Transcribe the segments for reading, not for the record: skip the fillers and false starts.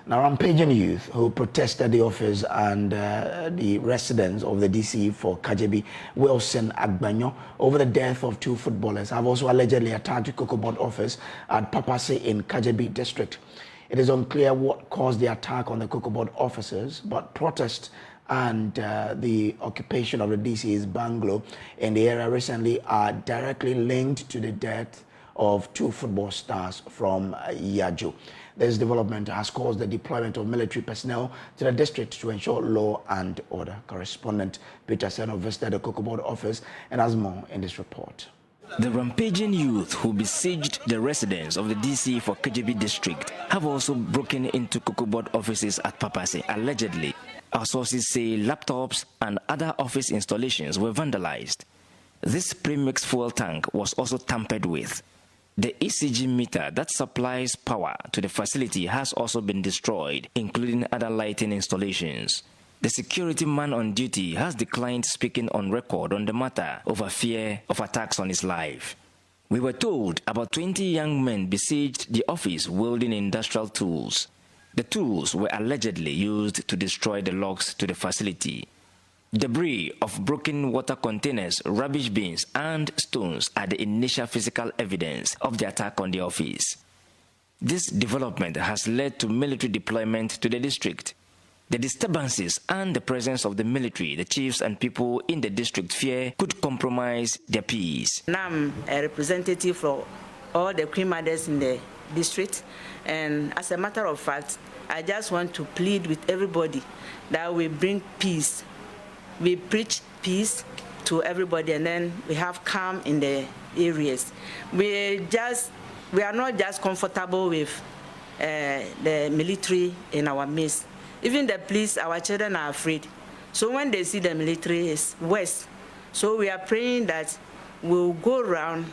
Now, Rampaging youth who protested the office and the residents of the DC for Kajebi, Wilson Agbanyo, over the death of 2 footballers have also allegedly attacked the COCOBOD office at Papase in Kajebi district. It is unclear what caused the attack on the COCOBOD officers, but protest and the occupation of the DC's bungalow in the area recently are directly linked to the death of 2 football stars from Yaju. This development has caused the deployment of military personnel to the district to ensure law and order. Correspondent Peter Seno visited the COCOBOD office and has more in this report. The Rampaging youth who besieged the residents of the DC for KJB district have also broken into COCOBOD offices at Papase, allegedly. Our sources say laptops and other office installations were vandalized. This premixed fuel tank was also tampered with. The ECG meter that supplies power to the facility has also been destroyed, including other lighting installations. The security man on duty has declined speaking on record on the matter over fear of attacks on his life. We were told about 20 young men besieged the office wielding industrial tools. The tools were allegedly used to destroy the locks to the facility. Debris of broken water containers, rubbish bins, and stones are the initial physical evidence of the attack on the office. This development has led to military deployment to the district. The disturbances and the presence of the military, the chiefs and people in the district fear could compromise their peace. I'm a representative for all the queen mothers in the district, and as a matter of fact, I just want to plead with everybody that we bring peace. We preach peace to everybody, and then we have calm in the areas. We are not just comfortable with the military in our midst. Even the police, our children are afraid. So when they see the military, it's worse. So we are praying that we'll go around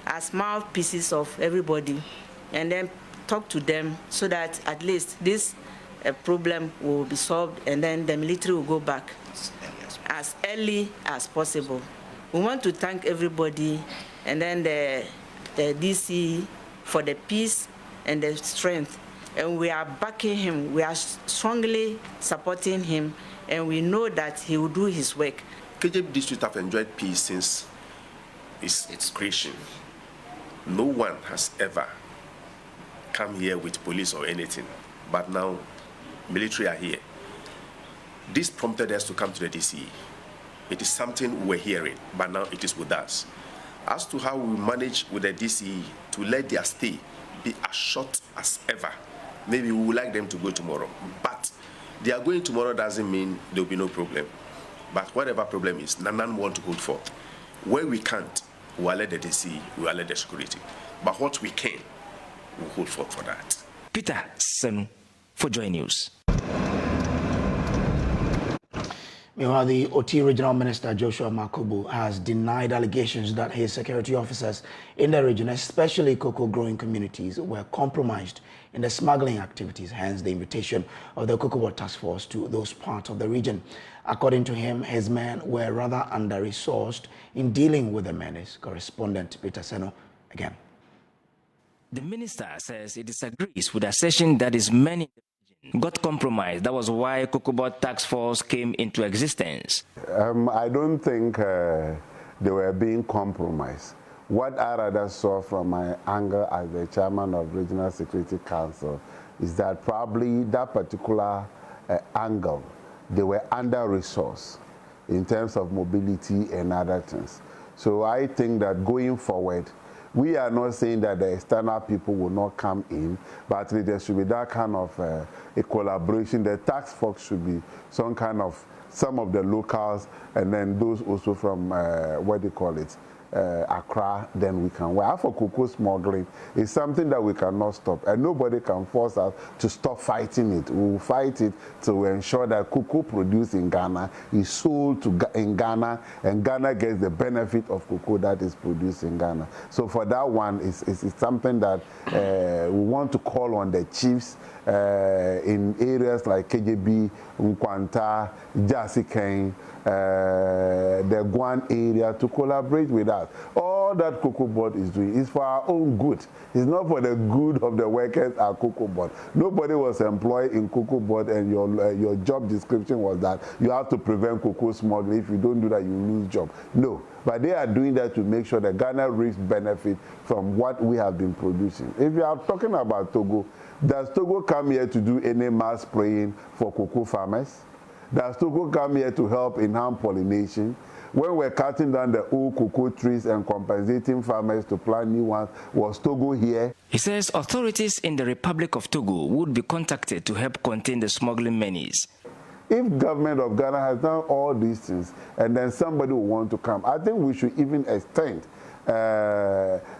as mouthpieces of everybody and then talk to them so that at least this problem will be solved, and then the military will go back as early as possible. We want to thank everybody and then the DC for the peace and the strength. And we are backing him, we are strongly supporting him, and we know that he will do his work. KJB district have enjoyed peace since its creation. No one has ever come here with police or anything, but now military are here. This prompted us to come to the DC. It is something we're hearing, but now it is with us. As to how we manage with the DC to let their stay be as short as ever, maybe we would like them to go tomorrow, but they are going tomorrow doesn't mean there will be no problem. But whatever problem is, none want to hold forth. Where we can't, we will let the DC, we will let the security. But what we can, we will hold forth for that. Peter Senu for JoyNews. Meanwhile, the Oti Regional Minister Joshua Makubu has denied allegations that his security officers in the region, especially cocoa-growing communities, were compromised in the smuggling activities, hence the invitation of the COCOBOD task force to those parts of the region. According to him, his men were rather under-resourced in dealing with the menace. Correspondent Peter Seno again. The minister says he disagrees with the assertion that his men in the region got compromised. That was why COCOBOD task force came into existence. I don't think they were being compromised. What I rather saw from my angle as the chairman of Regional Security Council is that probably that particular angle, they were under-resourced in terms of mobility and other things. So I think that going forward, we are not saying that the external people will not come in, but there should be that kind of a collaboration. The task force should be some of the locals, and then those also from, what do you call it, Accra, then we can work. For cocoa smuggling, it's something that we cannot stop, and nobody can force us to stop fighting it. We will fight it to ensure that cocoa produced in Ghana is sold in Ghana, and Ghana gets the benefit of cocoa that is produced in Ghana. So for that one, it's something that we want to call on the chiefs in areas like KJB, Nkwanta, Jasiken, the Guan area to collaborate with us. All all that COCOBOD is doing is for our own good. It's not for the good of the workers at COCOBOD. Nobody was employed in COCOBOD, and your job description was that you have to prevent cocoa smuggling. If you don't do that, you lose job. No, but they are doing that to make sure that Ghana reaps benefit from what we have been producing. If you are talking about Togo, does Togo come here to do any mass spraying for cocoa farmers? Does Togo come here to help in hand pollination? When we're cutting down the old cocoa trees and compensating farmers to plant new ones, was Togo here? He says authorities in the Republic of Togo would be contacted to help contain the smuggling menace. If government of Ghana has done all these things and then somebody will want to come, I think we should even extend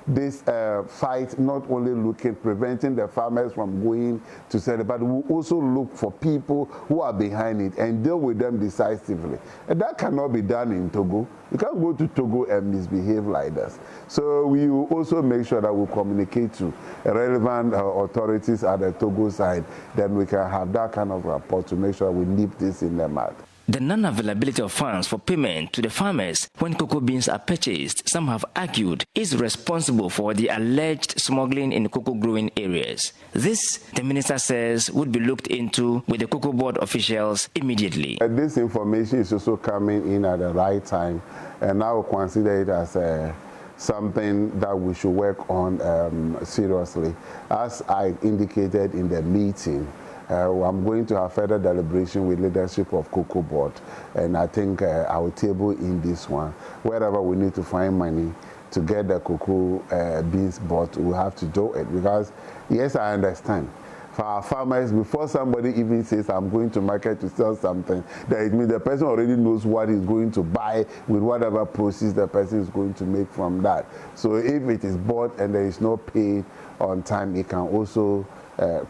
this fight, not only preventing the farmers from going to sell it, but we also look for people who are behind it and deal with them decisively. And that cannot be done in Togo. You can't go to Togo and misbehave like this. So we will also make sure that we communicate to relevant authorities at the Togo side, then we can have that kind of rapport to make sure we nip this in the mud. The non-availability of funds for payment to the farmers when cocoa beans are purchased, some have argued, is responsible for the alleged smuggling in cocoa growing areas. This, the minister says, would be looked into with the COCOBOD officials immediately. This information is also coming in at the right time, and I will consider it as something that we should work on seriously. As I indicated in the meeting, I'm going to have further deliberation with leadership of COCOBOD, and I think I will table in this one. Wherever we need to find money to get the cocoa beans bought, we'll have to do it, because, yes, I understand. For our farmers, before somebody even says, I'm going to market to sell something, that it means the person already knows what he's going to buy with whatever proceeds the person is going to make from that. So if it is bought and there is no pay on time, it can also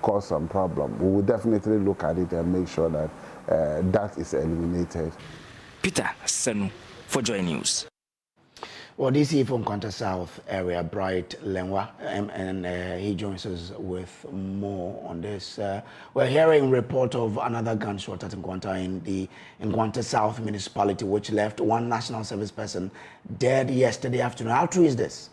cause some problem. We will definitely look at it and make sure that that is eliminated. Peter Senu for Joy News. Well, DC from Nkwanta South area, Bright Lenwa, and he joins us with more on this. We're hearing a report of another gunshot at Nkwanta in the Nkwanta South municipality, which left one national service person dead yesterday afternoon. How true is this?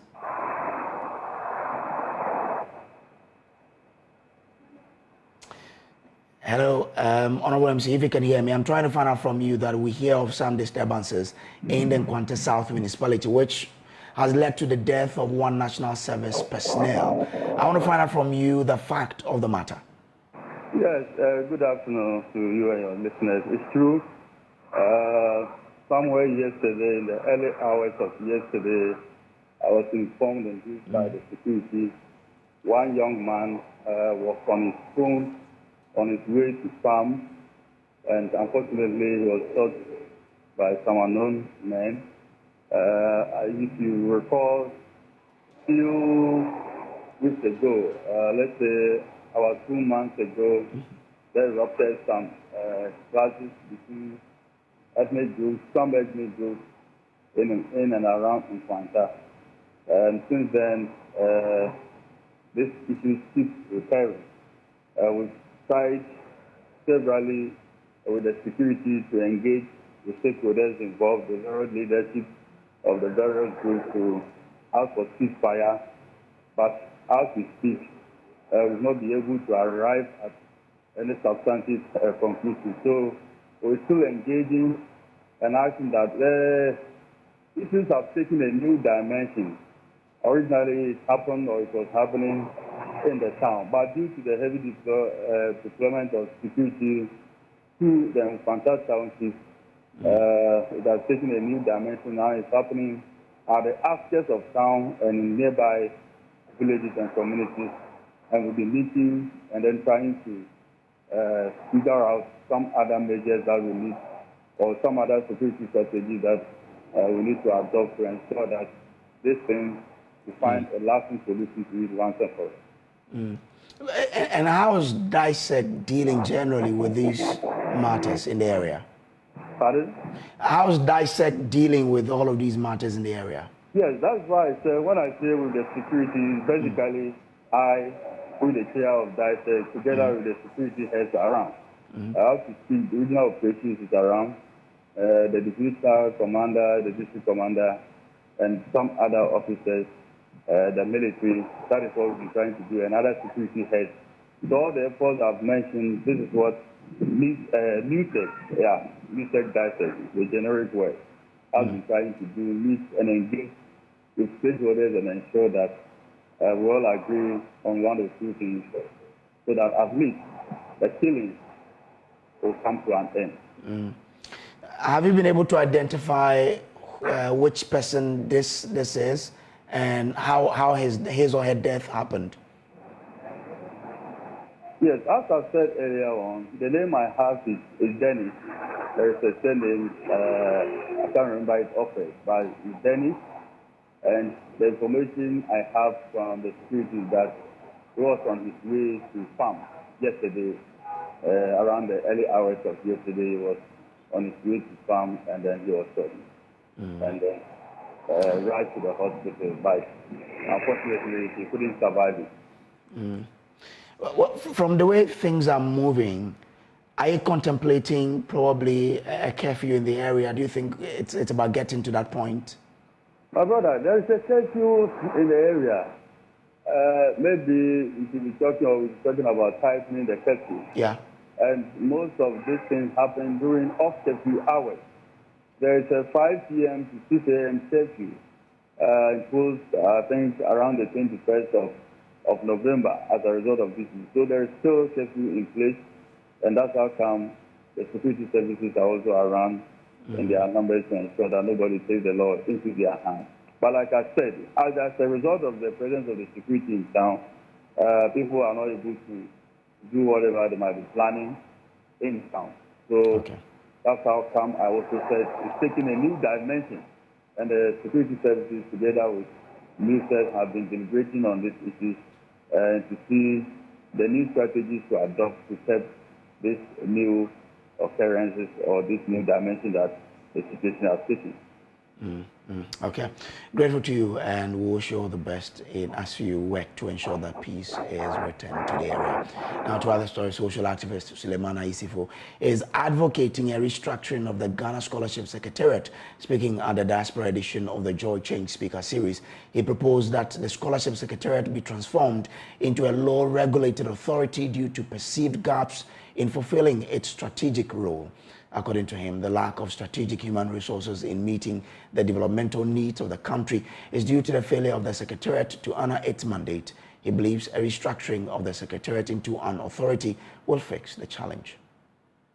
Hello, Honorable MC, if you can hear me, I'm trying to find out from you that we hear of some disturbances in the Nkwanta South municipality, which has led to the death of one national service personnel. I want to find out from you the fact of the matter. Yes, good afternoon to you and your listeners. It's true. Somewhere yesterday, in the early hours of yesterday, I was informed and briefed by the security. One young man was on his phone on his way to farm, and unfortunately he was shot by some unknown men. If you recall, a few weeks ago, let's say about 2 months ago, there erupted some clashes between ethnic groups, some ethnic groups in and around Nkwanta. And since then, this issue keeps recurring. We've tried severally with the security to engage the stakeholders involved, the various leadership of the various groups to ask for ceasefire, but as we speak, we will not be able to arrive at any substantive conclusion. So we're still engaging and asking that issues have taken a new dimension. Originally, it happened, or it was happening in the town, but due to the heavy deployment of security to the Nkwanta Township, it has taken a new dimension. Now it's happening at the outskirts of town and in nearby villages and communities, and we'll be meeting and then trying to figure out some other measures that we need, or some other security strategies that we need to adopt to ensure that this thing, to find a lasting solution to it once and for all. And how is DISEC dealing generally with these matters in the area? Pardon? How is DISEC dealing with all of these matters in the area? Yes, that's why I say when I say with the security, basically I, with the chair of DISEC, together with the security heads around. I have to speak, the regional operations is around, the divisional commander, the district commander, and some other officers, the military. That is what we've been trying to do, and other security heads. So all the efforts I've mentioned, this is what MUTEC guys, the generic word, has been trying to do, meet and engage with stakeholders and ensure that we all agree on one or two things, so that at least the killings will come to an end. Have you been able to identify which person this is and how his or her death happened? Yes, as I said earlier on, the name I have is Dennis. There is a surname, I can't remember it offhand, but it's Dennis. And the information I have from the security is that he was on his way to farm yesterday, around the early hours of yesterday. He was on his way to farm, and then he was shot. And then right to the hospital, but unfortunately he couldn't survive it. Well, from the way things are moving, are you contemplating probably a curfew in the area? Do you think it's about getting to that point? My brother, there is a curfew in the area. Maybe we should be talking about tightening the curfew. Yeah. And most of these things happen during off-curfew hours. There is a 5 p.m. to 6 a.m. curfew imposed, I think, around the 21st of November as a result of this. So there is still curfew in place, and that's how come the security services are also around in their numbers to ensure that nobody takes the law into their hands. But like I said, as a result of the presence of the security in town, people are not able to do whatever they might be planning in town. So that's how come I also said it's taking a new dimension, and the security services together with ministers have been deliberating on this issue to see the new strategies to adopt to curb this new occurrences or this new dimension that the situation has taken. Okay, grateful to you, and we wish you all the best as you work to ensure that peace is returned to the area. Now to other stories. Social activist Suleimana Isifo is advocating a restructuring of the Ghana Scholarship Secretariat. Speaking at the diaspora edition of the Joy Change Speaker Series, he proposed that the Scholarship Secretariat be transformed into a law-regulated authority due to perceived gaps in fulfilling its strategic role. According to him, the lack of strategic human resources in meeting the developmental needs of the country is due to the failure of the Secretariat to honor its mandate. He believes a restructuring of the Secretariat into an authority will fix the challenge.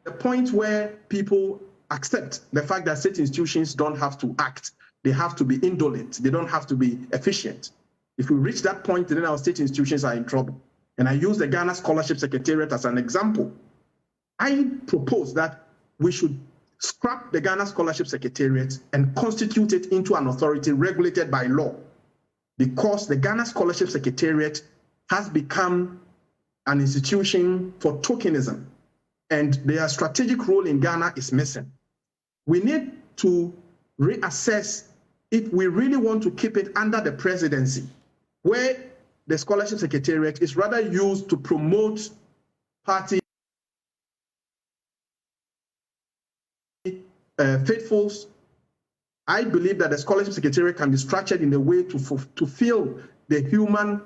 The point where people accept the fact that state institutions don't have to act, they have to be indolent, they don't have to be efficient. If we reach that point, then our state institutions are in trouble. And I use the Ghana Scholarship Secretariat as an example. I propose that we should scrap the Ghana Scholarship Secretariat and constitute it into an authority regulated by law, because the Ghana Scholarship Secretariat has become an institution for tokenism, and their strategic role in Ghana is missing. We need to reassess if we really want to keep it under the presidency, where the Scholarship Secretariat is rather used to promote party faithfuls. I believe that the Scholarship Secretariat can be structured in a way to fill the human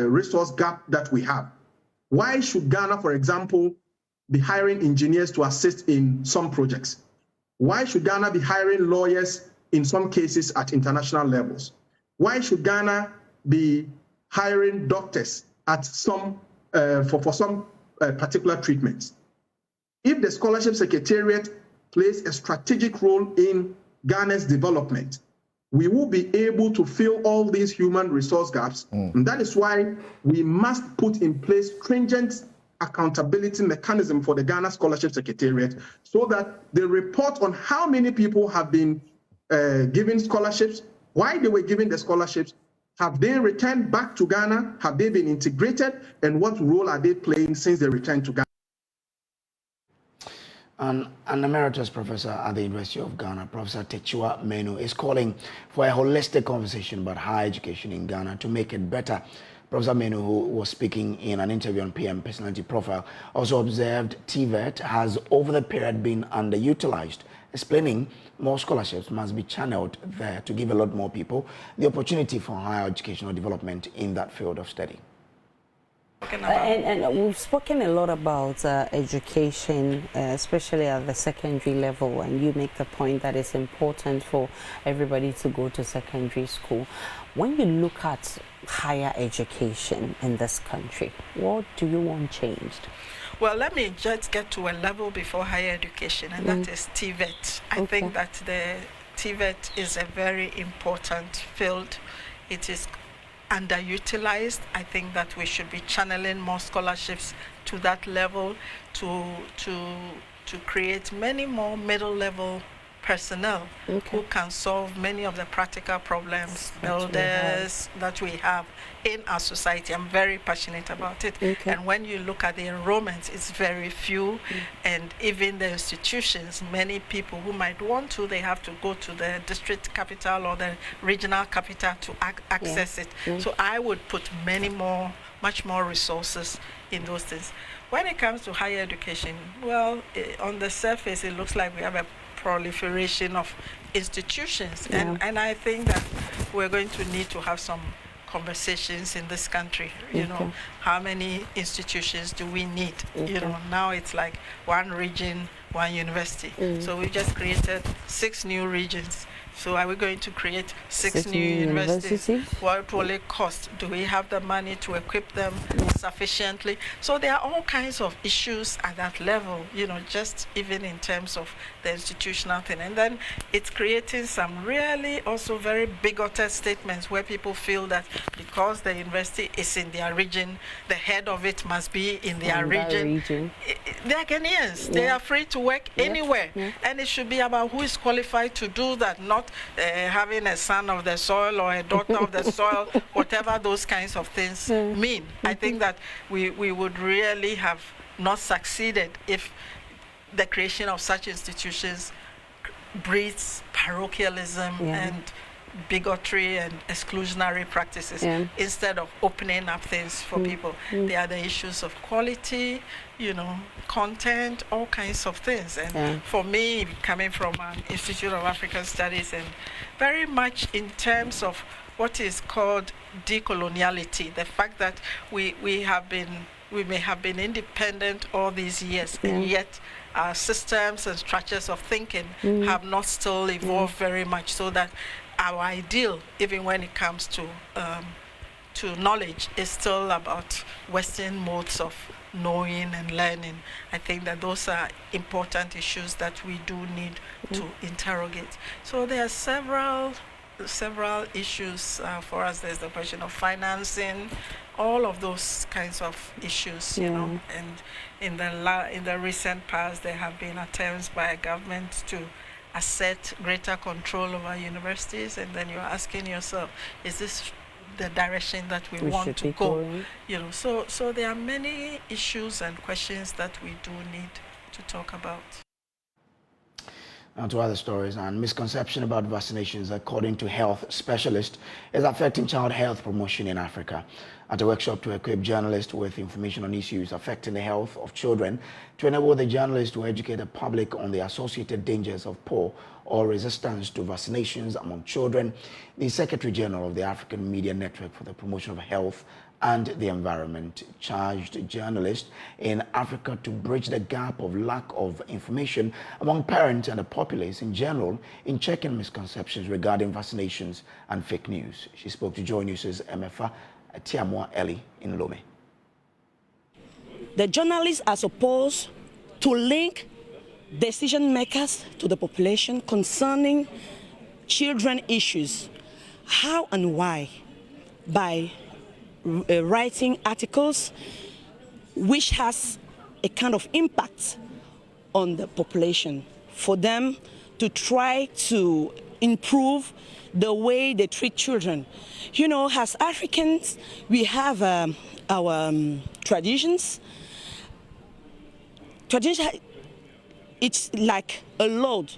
resource gap that we have. Why should Ghana, for example, be hiring engineers to assist in some projects? Why should Ghana be hiring lawyers in some cases at international levels? Why should Ghana be hiring doctors at some for some particular treatments? If the Scholarship Secretariat plays a strategic role in Ghana's development, we will be able to fill all these human resource gaps. And that is why we must put in place stringent accountability mechanism for the Ghana Scholarship Secretariat, so that they report on how many people have been given scholarships, why they were given the scholarships, have they returned back to Ghana, have they been integrated, and what role are they playing since they returned to Ghana. An emeritus professor at the University of Ghana, Professor Techiwa Menu, is calling for a holistic conversation about higher education in Ghana to make it better. Professor Menu, who was speaking in an interview on PM Personality Profile, also observed TVET has over the period been underutilized, explaining more scholarships must be channeled there to give a lot more people the opportunity for higher educational development in that field of study. And we've spoken a lot about education, especially at the secondary level, and you make the point that it's important for everybody to go to secondary school. When you look at higher education in this country, what do you want changed? Well, let me just get to a level before higher education, and that is TVET. I think that the TVET is a very important field. It is underutilized. I think that we should be channeling more scholarships to that level to create many more middle level personnel who can solve many of the practical problems, builders that we have in our society. I'm very passionate about it. And when you look at the enrollment, it's very few. And even the institutions, many people who might want to, they have to go to the district capital or the regional capital to access it. So I would put much more resources in those things. When it comes to higher education, well, on the surface, it looks like we have a proliferation of institutions, and I think that we're going to need to have some conversations in this country. You know, how many institutions do we need? You know, now it's like one region, one university. So we just created 6 new regions. So are we going to create 6 new universities? What will it cost? Do we have the money to equip them sufficiently? So there are all kinds of issues at that level, you know, just even in terms of the institutional thing. And then it's creating some really also very bigoted statements where people feel that because the university is in their region, the head of it must be in their region. They are Ghanaians. They are free to work anywhere. And it should be about who is qualified to do that, not having a son of the soil or a daughter of the soil, whatever those kinds of things mean. I think that we would really have not succeeded if the creation of such institutions breeds parochialism and bigotry and exclusionary practices instead of opening up things for people. There are the issues of quality, you know, content, all kinds of things. And for me, coming from an Institute of African Studies, and very much in terms of what is called decoloniality, the fact that we may have been independent all these years, and yet our systems and structures of thinking have not still evolved very much, so that our ideal, even when it comes to knowledge, is still about Western modes of knowing and learning. I think that those are important issues that we do need to interrogate. So there are several issues for us. There's the question of financing, all of those kinds of issues, you know. And in the recent past, there have been attempts by government to assert greater control over universities, and then you're asking yourself, is this the direction that we want to go? You know, so there are many issues and questions that we do need to talk about. Now to other stories, and misconception about vaccinations, according to health specialists, is affecting child health promotion in Africa. At a workshop to equip journalists with information on issues affecting the health of children, to enable the journalists to educate the public on the associated dangers of poor or resistance to vaccinations among children, the Secretary General of the African Media Network for the Promotion of Health and the Environment charged journalists in Africa to bridge the gap of lack of information among parents and the populace in general in checking misconceptions regarding vaccinations and fake news. She spoke to JoyNews' MFA Tema Eli in Lome. The journalists are supposed to link decision makers to the population concerning children issues. How and why? By writing articles which has a kind of impact on the population, for them to try to improve the way they treat children. You know, as Africans, we have our traditions. it's like a load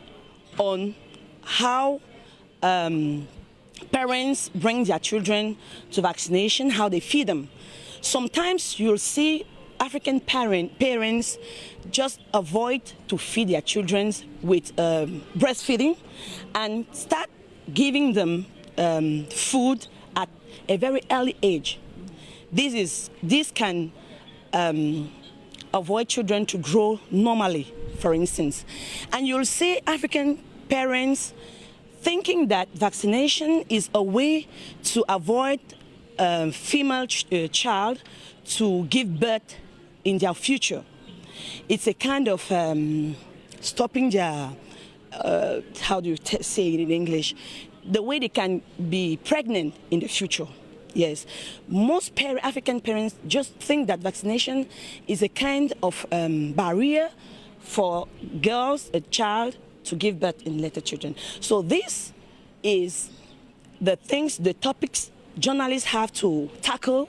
on how parents bring their children to vaccination, how they feed them. Sometimes you'll see African parents just avoid to feed their children with breastfeeding and start giving them food at a very early age. This can avoid children to grow normally, for instance. And you'll see African parents thinking that vaccination is a way to avoid female child to give birth in their future. It's a kind of stopping their, how do you say it in English, the way they can be pregnant in the future. Yes, most African parents just think that vaccination is a kind of barrier for girls, a child, to give birth in later children. So this is the things, the topics journalists have to tackle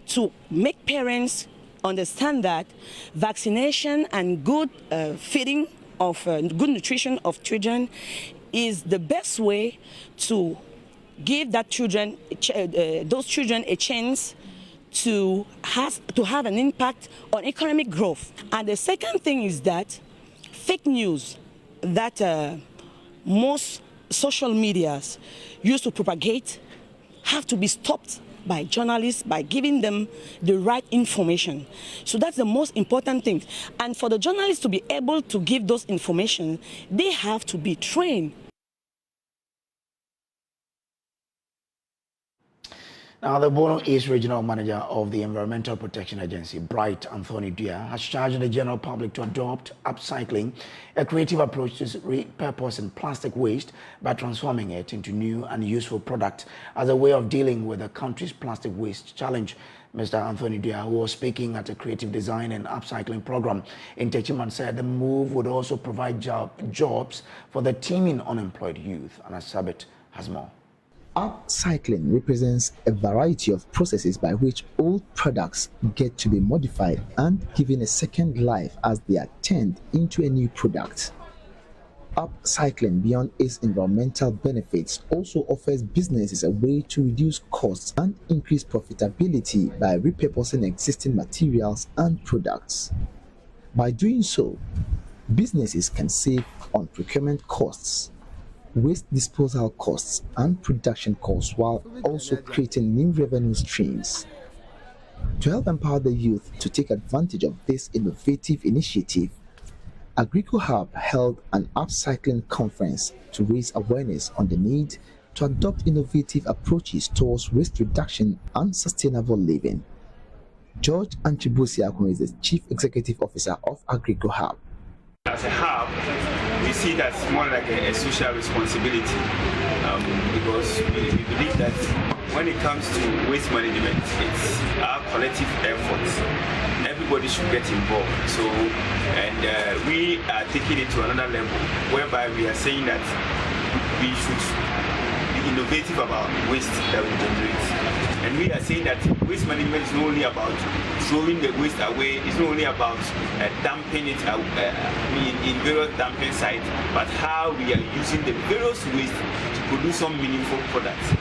to make parents understand that vaccination and good feeding of good nutrition of children is the best way to give that those children a chance to have an impact on economic growth. And the second thing is that fake news that most social medias used to propagate have to be stopped by journalists by giving them the right information. So that's the most important thing. And for the journalists to be able to give those information, they have to be trained. Now, the Bono East Regional Manager of the Environmental Protection Agency, Bright Anthony Dua, has charged the general public to adopt upcycling, a creative approach to repurposing plastic waste by transforming it into new and useful products as a way of dealing with the country's plastic waste challenge. Mr. Anthony Dua, who was speaking at a creative design and upcycling program in Techiman, said the move would also provide jobs for the teeming unemployed youth. And Asabit has more. Upcycling represents a variety of processes by which old products get to be modified and given a second life as they are turned into a new product. Upcycling, beyond its environmental benefits, also offers businesses a way to reduce costs and increase profitability by repurposing existing materials and products. By doing so, businesses can save on procurement costs, waste disposal costs and production costs, while also creating new revenue streams. To help empower the youth to take advantage of this innovative initiative, Agrico Hub held an upcycling conference to raise awareness on the need to adopt innovative approaches towards waste reduction and sustainable living. George Anchibusiakun is the Chief Executive Officer of Agrico Hub. As a hub, we see that it's more like a social responsibility because we believe that when it comes to waste management, it's our collective efforts. Everybody should get involved. So, and we are taking it to another level, whereby we are saying that we should be innovative about waste that we generate. And we are saying that waste management is not only about throwing the waste away, it's not only about dumping it in various dumping sites, but how we are using the various waste to produce some meaningful products.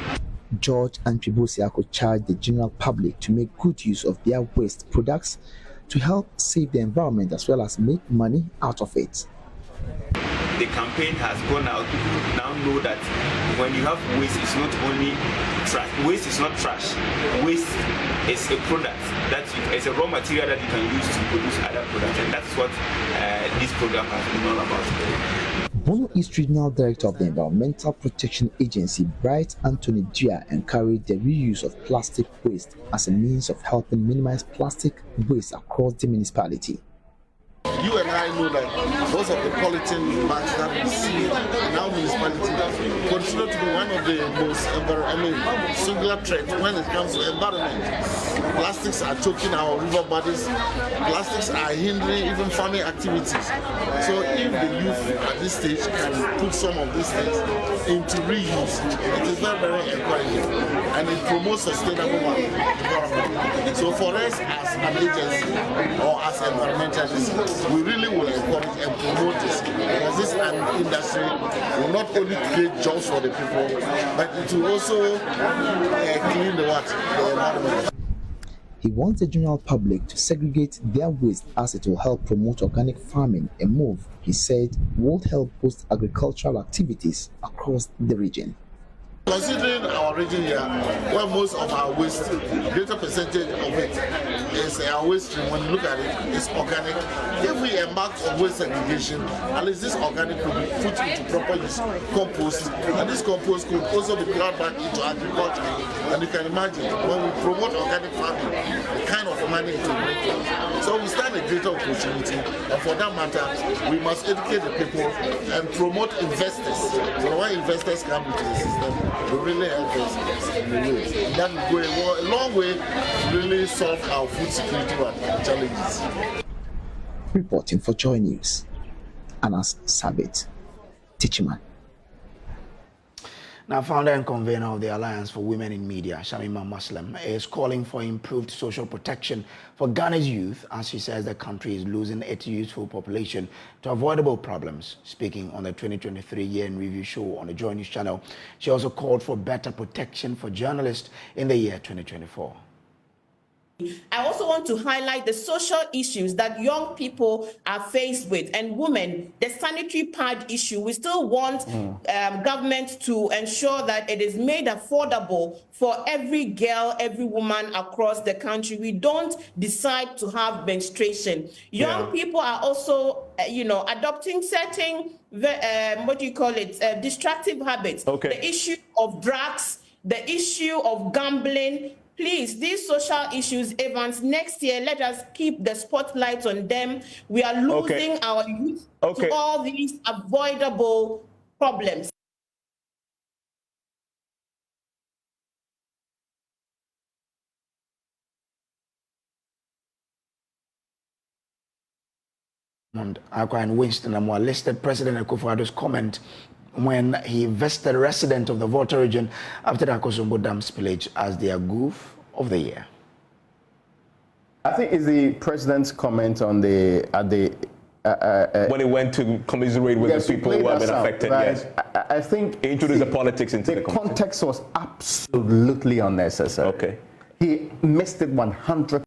George and Tribosiako charged the general public to make good use of their waste products to help save the environment as well as make money out of it. The campaign has gone out. People now know that when you have waste, it's not only trash. Waste is not trash. Waste is a product it's a raw material that you can use to produce other products, and that's what this program has been all about. Bono East Regional Director of the Environmental Protection Agency, Bright Anthony Dua, encouraged the reuse of plastic waste as a means of helping minimize plastic waste across the municipality. You and I know that most of the polythene bags that we see in our municipality continue to be one of the most singular threats when it comes to environment. Plastics are choking our river bodies. Plastics are hindering even farming activities. So if the youth at this stage can put some of these things into reuse, it is very, very encouraging, and it promotes sustainable development. So for us as an agency or as environmentalists, we really will encourage and promote this, because this industry will not only create jobs for the people, but it will also clean the environment. He wants the general public to segregate their waste, as it will help promote organic farming, a move he said would help boost agricultural activities across the region. Considering our region here, where most of our waste, greater percentage of it is our waste stream, when you look at it, it's organic. If we embark on waste segregation, at least this organic could be put into proper use, compost, and this compost could also be brought back into agriculture. And you can imagine, when we promote organic farming, the kind of money it will bring. So we stand a greater opportunity, and for that matter, we must educate the people and promote investors. So when investors come into the system, will really help us in the way. That will go a long way to really solve our food security challenges. Reporting for Joy News, Anas Sabit, Teacherman. Now, founder and convener of the Alliance for Women in Media, Shamima Muslim, is calling for improved social protection for Ghana's youth, as she says the country is losing its youthful population to avoidable problems. Speaking on the 2023 Year in Review show on the Joy News channel, she also called for better protection for journalists in the year 2024. I also want to highlight the social issues that young people are faced with, and women, the sanitary pad issue. We still want government to ensure that it is made affordable for every girl, every woman across the country. We don't decide to have menstruation. Young people are also, adopting certain, destructive habits. Okay. The issue of drugs, the issue of gambling. Please, these social issues, Evans, next year, let us keep the spotlight on them. We are losing our youth to all these avoidable problems. And Winston Amwa listed President Akufo-Addo's comment when he vested a resident of the Volta region after the Akosombo Dam spillage as their goof of the year. I think it's the president's comment on when he went to commiserate with the people who have been affected. Yes, I think he introduced the politics into the context was absolutely unnecessary. Okay, he missed it 100%.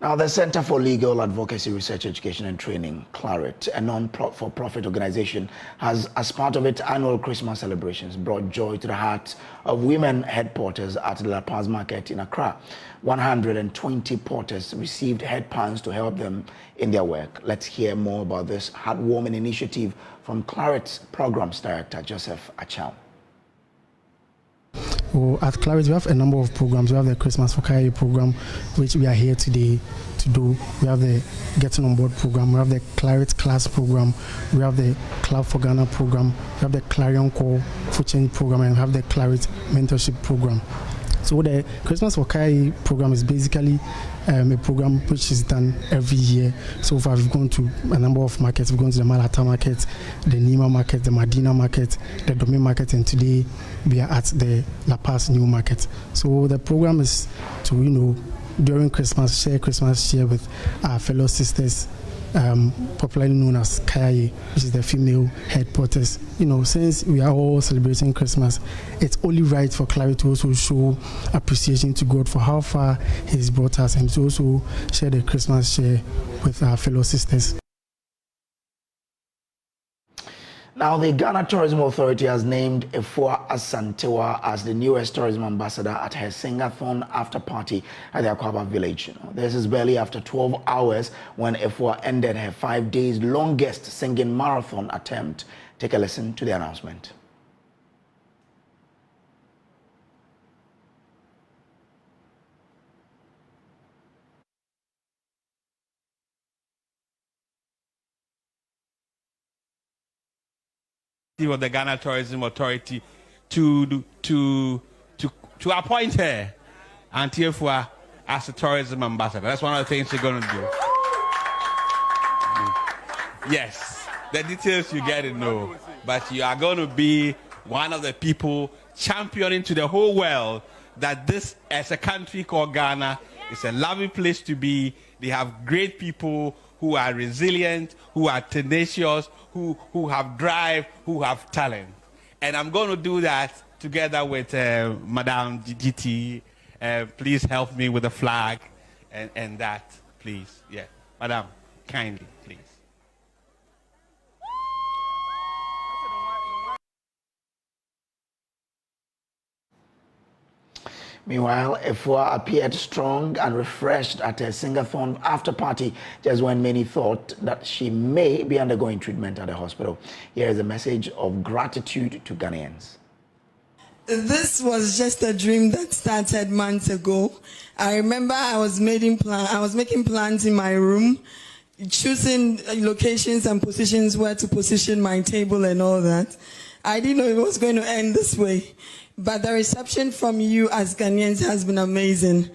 Now, the Center for Legal Advocacy, Research, Education and Training, CLARET, a non-for-profit organization, has, as part of its annual Christmas celebrations, brought joy to the hearts of women head porters at the La Paz market in Accra. 120 porters received headpans to help them in their work. Let's hear more about this heartwarming initiative from CLARET's Programs Director, Joseph Achao. Well, at CLARET, we have a number of programs. We have the Christmas for Kaya program, which we are here today to do. We have the Getting On Board program. We have the CLARET Class program. We have the Club for Ghana program. We have the Clarion Call for Change program, and we have the CLARET Mentorship program. So the Christmas for Kaya program is basically a program which is done every year. So far, we've gone to a number of markets. We've gone to the Malata market, the Nima market, the Medina market, the Domain market, and today we are at the La Paz New Market. So the program is to, during Christmas, share with our fellow sisters, popularly known as Kaya, which is the female head porters. Since we are all celebrating Christmas, it's only right for CLARET to also show appreciation to God for how far He's brought us, and to also share the Christmas share with our fellow sisters. Now, the Ghana Tourism Authority has named Efua Asantewa as the newest tourism ambassador at her Singathon after party at the Akwaba village. This is barely after 12 hours when Efua ended her 5 days longest singing marathon attempt. Take a listen to the announcement. Of the Ghana Tourism Authority to appoint her, Auntie Efua, as a tourism ambassador. That's one of the things you're going to do. Yes, the details you get to know, but you are going to be one of the people championing to the whole world that this, as a country called Ghana, is a lovely place to be. They have great people who are resilient, who are tenacious, who have drive, who have talent. And I'm going to do that together with Madame GT. Please help me with the flag and that, please. Yeah, Madame, kindly, please. Meanwhile, Efua appeared strong and refreshed at a Singathon after party just when many thought that she may be undergoing treatment at the hospital. Here is a message of gratitude to Ghanaians. This was just a dream that started months ago. I remember I was making plans in my room, choosing locations and positions where to position my table and all that. I didn't know it was going to end this way. But the reception from you as Ghanaians has been amazing.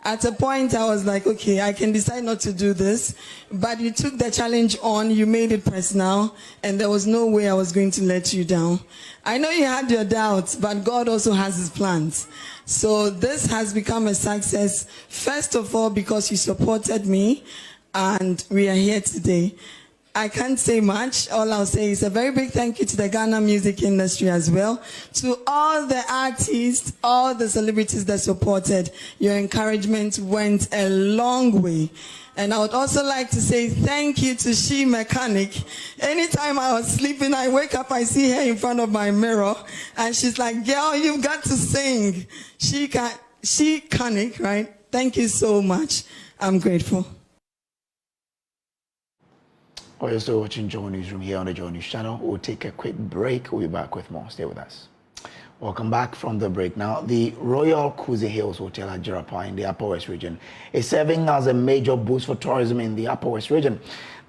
At a point, I was like, okay, I can decide not to do this. But you took the challenge on, you made it personal, and there was no way I was going to let you down. I know you had your doubts, but God also has his plans. So this has become a success, first of all, because you supported me, and we are here today. I can't say much. All I'll say is a very big thank you to the Ghana music industry as well, to all the artists, all the celebrities that supported. Your encouragement went a long way. And I would also like to say thank you to She Mechanic. Anytime I was sleeping, I wake up, I see her in front of my mirror, and she's like, girl, you've got to sing. She Mechanic, right? Thank you so much. I'm grateful. You're still watching JoyNews Room here on the JoyNews channel. We'll take a quick break. We'll be back with more. Stay with us. Welcome back from the break. Now, the Royal Kuzi Hills Hotel at Jirapa in the Upper West region is serving as a major boost for tourism in the Upper West region.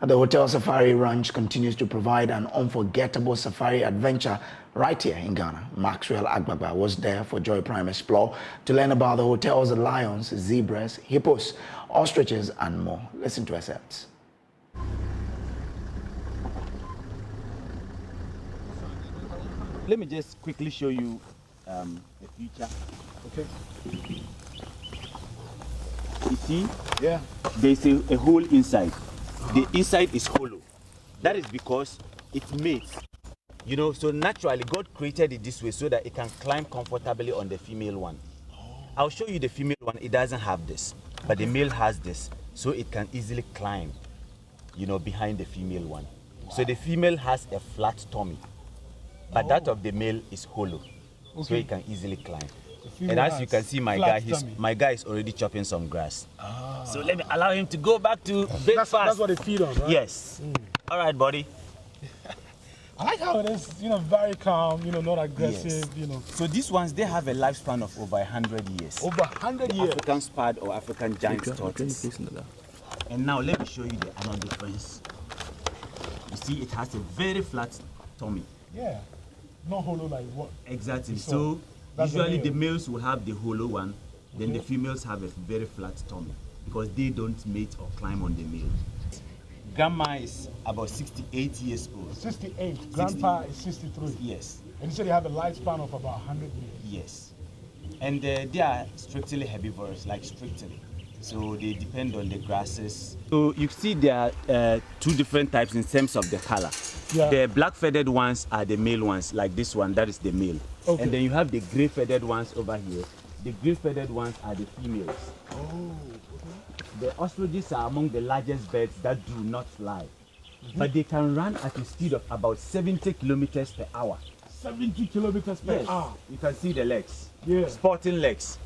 The Hotel Safari Ranch continues to provide an unforgettable safari adventure right here in Ghana. Maxwell Agbagba was there for Joy Prime Explore to learn about the hotel's lions, zebras, hippos, ostriches, and more. Listen to excerpts. Let me just quickly show you the future. Okay. You see? Yeah. There's a hole inside. The inside is hollow. That is because it mates. You know, so naturally God created it this way so that it can climb comfortably on the female one. I'll show you the female one. It doesn't have this, but the male has this, so it can easily climb, you know, behind the female one. Wow. So the female has a flat tummy. But that of the male is hollow, so he can easily climb. And as you can see, my guy is already chopping some grass. Ah. So let me allow him to go back to breakfast. That's what they feed on, right? Yes. All right, buddy. I like how it is, you know, very calm, you know, not aggressive, yes. You know. So these ones, they have a lifespan of over 100 years. Over 100 years? African spad or African giant tortoise. And now let me show you another difference. You see, it has a very flat tummy. Yeah. Not hollow like what? Exactly. So usually the males will have the hollow one, then the females have a very flat tummy because they don't mate or climb on the male. Grandma is about 68 years old. 68. Grandpa is 63. Yes. And you said they have a lifespan of about 100 years. Yes. And they are strictly herbivores, like strictly. So they depend on the grasses. So you see there are two different types in terms of the color. Yeah. The black feathered ones are the male ones, like this one, that is the male. Okay. And then you have the gray feathered ones over here. The gray feathered ones are the females. Oh, okay. The ostriches are among the largest birds that do not fly. But they can run at a speed of about 70 kilometers per hour. 70 kilometers per hour? You can see the legs. Yeah. Sporting legs.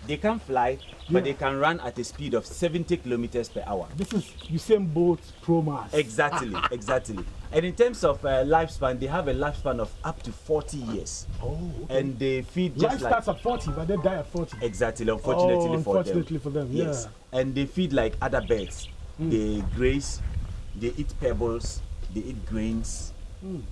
They can fly, but they can run at a speed of 70 kilometers per hour. This is Usain Bolt Pro Mass. Exactly, exactly. And in terms of lifespan, they have a lifespan of up to 40 years. Oh, okay. And they feed just life starts at 40, but they die at 40. Exactly, unfortunately for them. Yes. Yeah. And they feed like other birds. They graze, they eat pebbles, they eat grains.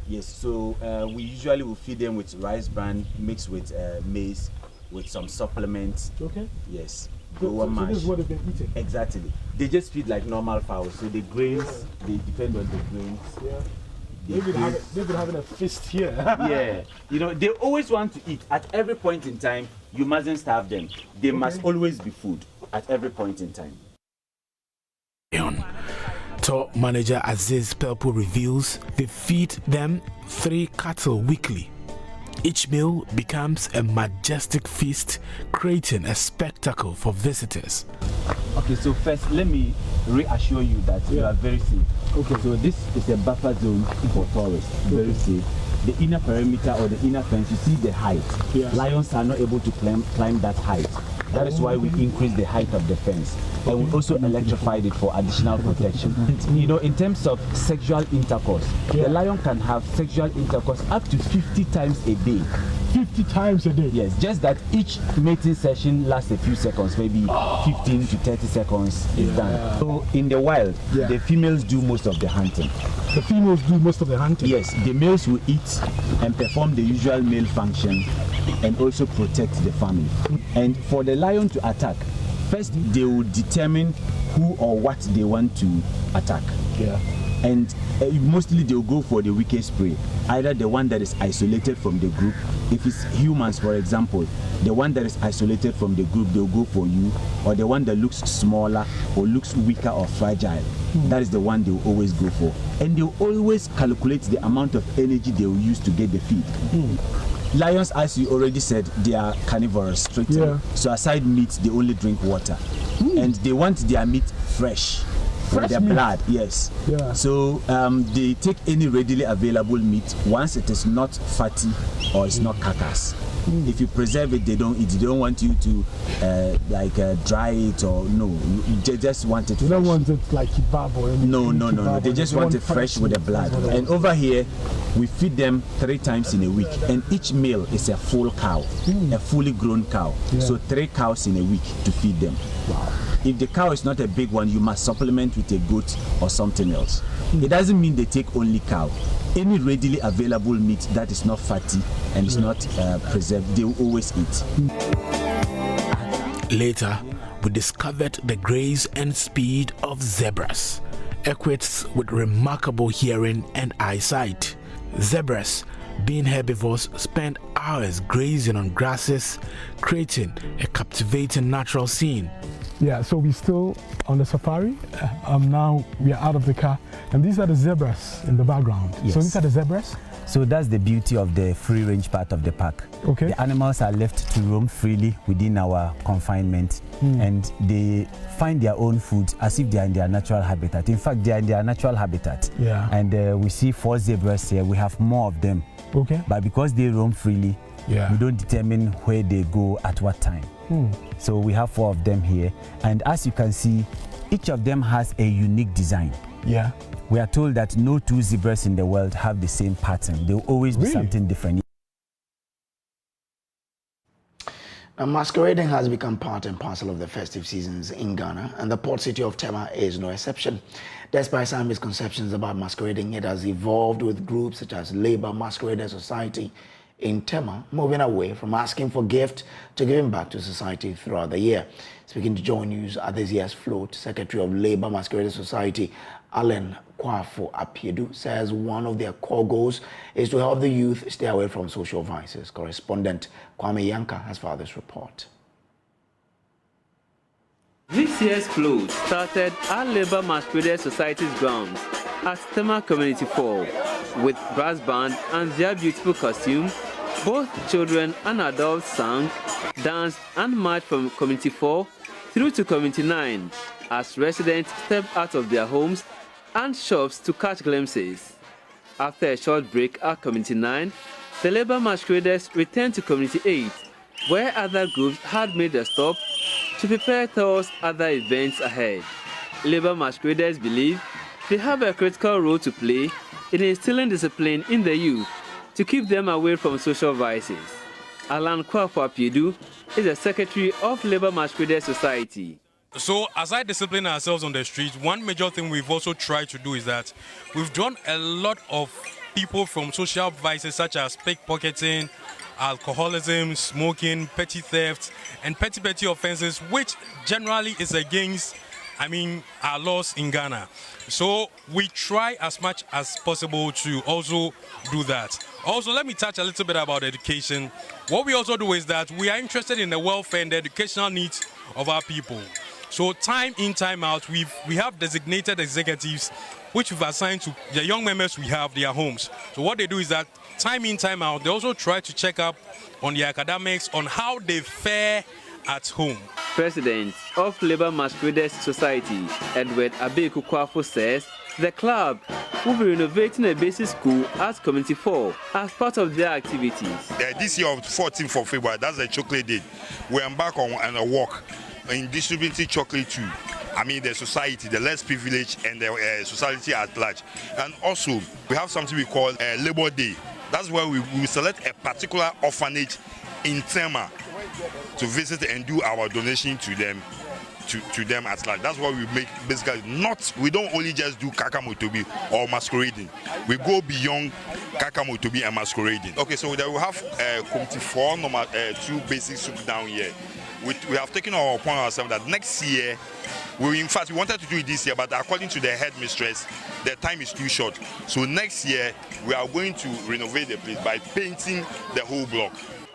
Yes, so we usually will feed them with rice bran mixed with maize, with some supplements. Okay. Yes. grower mash. This is what they've been eating. Exactly. They just feed like normal fowls. So the grains, they depend on the grains. Yeah. They've been having a feast here. Yeah. You know, they always want to eat. At every point in time, you mustn't starve them. They must always be food at every point in time. Top manager Aziz Pelpo reveals they feed them 3 cattle weekly. Each meal becomes a majestic feast, creating a spectacle for visitors. Okay, so first let me reassure you that you are very safe. Okay, so this is a buffer zone for tourists, very safe. The inner perimeter or the inner fence, you see the height. Lions are not able to climb that height. That is why we increase the height of the fence. And we also electrified it for additional protection. You know, in terms of sexual intercourse, the lion can have sexual intercourse up to 50 times a day. 50 times a day? Yes, just that each mating session lasts a few seconds, maybe 15 to 30 seconds is done. So in the wild, the females do most of the hunting. The females do most of the hunting? Yes, the males will eat and perform the usual male function and also protect the family. And for the lion to attack, first they will determine who or what they want to attack. And mostly they'll go for the weakest prey, either the one that is isolated from the group. If it's humans, for example, the one that is isolated from the group, they'll go for you, or the one that looks smaller or looks weaker or fragile. That is the one they'll always go for. And they'll always calculate the amount of energy they'll use to get the feed. Lions, as you already said, they are carnivorous, strictly. So aside meat, they only drink water. And they want their meat fresh. With their blood, yes. So they take any readily available meat once it is not fatty or it's not carcass. If you preserve it, they don't eat. They don't want you to dry it or no. They just want it fresh. They don't want it like kebab or anything. No. They just want it fresh with the blood. And over here, we feed them 3 times in a week. And each meal is a full cow, a fully grown cow. So 3 cows in a week to feed them. Wow. If the cow is not a big one, you must supplement with a goat or something else. It doesn't mean they take only cow. Any readily available meat that is not fatty and is not preserved, they will always eat. Later, we discovered the grace and speed of zebras, equipped with remarkable hearing and eyesight. Zebras, being herbivores, spend hours grazing on grasses, creating a captivating natural scene. Yeah, so we're still on the safari. Now we are out of the car, and these are the zebras in the background. Yes. So these are the zebras? So that's the beauty of the free range part of the park. Okay. The animals are left to roam freely within our confinement, and they find their own food as if they are in their natural habitat. In fact, they are in their natural habitat. Yeah. And we see 4 zebras here. We have more of them. Okay. But because they roam freely, we don't determine where they go at what time. So we have 4 of them here, and as you can see, each of them has a unique design. Yeah. We are told that no 2 zebras in the world have the same pattern. There will always be something different. Now, masquerading has become part and parcel of the festive seasons in Ghana, and the port city of Tema is no exception. Despite some misconceptions about masquerading, it has evolved with groups such as Labour Masquerade Society in Tema, moving away from asking for gift to giving back to society throughout the year. Speaking to JoyNews at this year's float, Secretary of Labour Masquerade Society, Alan Kwafo Apiedu, says one of their core goals is to help the youth stay away from social vices. Correspondent Kwame Yanka has filed this report. This year's float started at Labour Masquerade Society's grounds at Tema Community 4 with brass band and their beautiful costume. Both children and adults sang, danced and marched from Community 4 through to Community 9 as residents stepped out of their homes and shops to catch glimpses. After a short break at Community 9, the Labour Masqueraders returned to Community 8, where other groups had made a stop to prepare towards other events ahead. Labour Masqueraders believe they have a critical role to play in instilling discipline in the youth to keep them away from social vices. Alan Kwafo Apiedu is the secretary of Labour Masquerade Society. So aside disciplining ourselves on the streets, one major thing we've also tried to do is that we've drawn a lot of people from social vices such as pickpocketing, alcoholism, smoking, petty theft, and petty offenses, which generally is against, our laws in Ghana. So we try as much as possible to also do that. Also, let me touch a little bit about education. What we also do is that we are interested in the welfare and the educational needs of our people. So time in, time out, we have designated executives which we've assigned to the young members we have their homes. So what they do is that time in, time out, they also try to check up on their academics, on how they fare at home. President of Labour Masqueraders Society, Edward Abeku-Kwafo, says the club will be renovating a basic school at Community 4 as part of their activities. This year, 14th of February, that's a chocolate day. We embark on a walk in distributing chocolate to, the society, the less privileged, and the society at large. And also, we have something we call Labor Day. That's where we select a particular orphanage in Tema to visit and do our donation to them, to them at large. That's what we make basically. We don't only just do kakamotobi or masquerading. We go beyond kakamotobi and masquerading. Okay, so we have Committee 4, number 2 basic soup down here. We have taken upon ourselves that next year, in fact, we wanted to do it this year, but according to the headmistress, the time is too short. So next year, we are going to renovate the place by painting the whole block.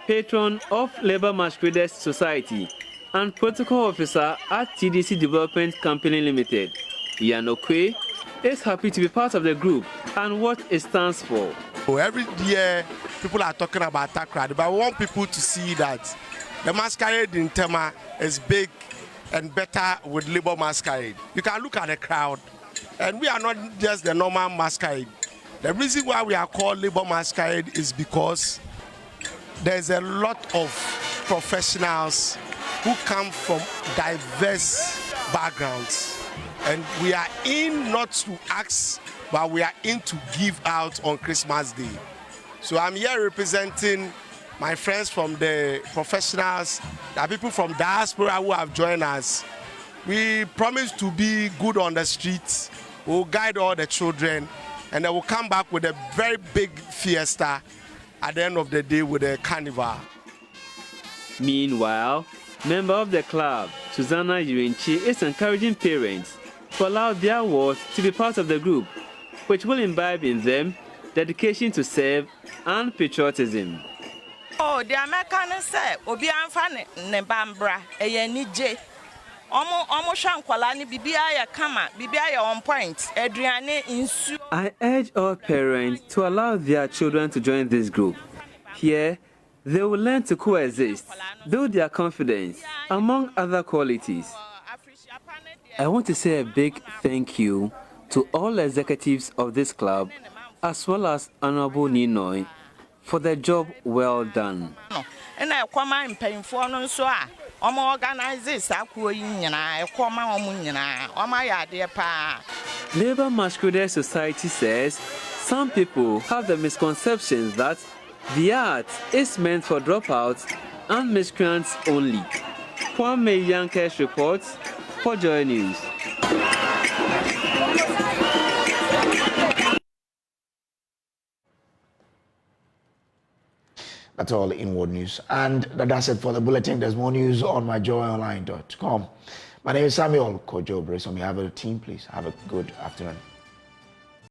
Patron of Labour Masqueraders Society and Protocol Officer at TDC Development Company Limited, Ian Okwe, is happy to be part of the group and what it stands for. Every year, people are talking about Masquerad, but I want people to see that the Masquerade in Tema is big and better with Labour Masquerade. You can look at the crowd, and we are not just the normal Masquerade. The reason why we are called Labour Masquerade is because there's a lot of professionals who come from diverse backgrounds. And we are in not to ask, but we are in to give out on Christmas Day. So I'm here representing my friends from the professionals, the people from diaspora who have joined us. We promise to be good on the streets. We'll guide all the children, and then we'll come back with a very big fiesta at the end of the day with a carnival. Meanwhile, member of the club, Susanna Yurinchi, is encouraging parents to allow their wards to be part of the group, which will imbibe in them dedication to serve and patriotism. Oh, the American said, Obi Anfane Nebambra, a Yenije. Omo Shankwalani, Bibia Kama, Bibia on point, Adriane Insu. I urge all parents to allow their children to join this group. Here, they will learn to coexist, build their confidence, among other qualities. I want to say a big thank you to all executives of this club, as well as Honorable Ninoy, for the job well done. And I come and pay for no so. Organize this, Labour Masquerade Society says some people have the misconception that the art is meant for dropouts and miscreants only. Kwame Yankesh reports for Joy News. That's all in World News. And that's it for the bulletin. There's more news on myjoyonline.com. My name is Samuel Kojo Bresom. You have a team, please. Have a good afternoon.